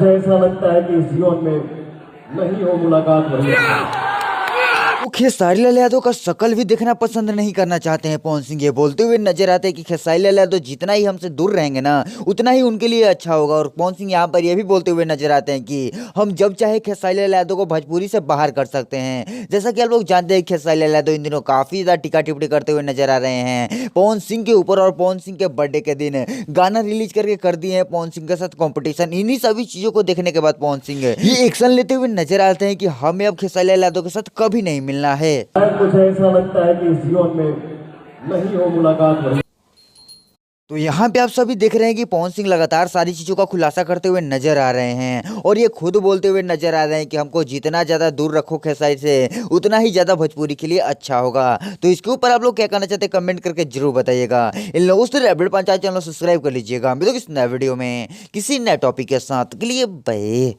मुझे ऐसा लगता है कि इस जीवन में नहीं हो मुलाकात वही वो खेसारी लाल यादव का शकल भी देखना पसंद नहीं करना चाहते हैं। पवन सिंह ये बोलते हुए नजर आते हैं कि खेसारी लाल यादव जितना ही हमसे दूर रहेंगे ना उतना ही उनके लिए अच्छा होगा। और पवन सिंह यहाँ पर ये भी बोलते हुए नजर आते हैं कि हम जब चाहे खेसारी लाल यादव को भोजपुरी से बाहर कर सकते हैं। जैसा कि आप लोग जानते हैं खेसारी लाल यादव इन दिनों काफी ज्यादा टीका टिप्पणी करते हुए नजर आ रहे हैं पवन सिंह के ऊपर। और पवन सिंह के बर्थडे के दिन गाना रिलीज करके कर दिए हैं पवन सिंह के साथ कॉम्पिटिशन। इन्हीं सभी चीजों को देखने के बाद पवन सिंह ये एक्शन लेते हुए नजर आते हैं कि हमें अब खेसारी लाल यादव के साथ कभी नहीं मिलना है। मुझे ऐसा लगता है कि इस जीवन में नहीं हो मुलाकात वही। तो यहाँ पे आप सभी देख रहे हैं कि पवन सिंह लगातार सारी चीजों का खुलासा करते हुए नजर आ रहे हैं और ये खुद बोलते हुए नजर आ रहे हैं कि हमको जितना ज्यादा दूर रखो खेसारी से उतना ही ज्यादा भोजपुरी के लिए अच्छा होगा। तो इसके ऊपर आप लोग क्या कहना चाहते हैं कमेंट करके जरूर बताइएगा। इन लोगों से अपडेट पंचायत चैनल सब्सक्राइब कर लीजिएगा। मिलेंगे इस नए वीडियो में किसी नए टॉपिक के साथ के लिए बाय।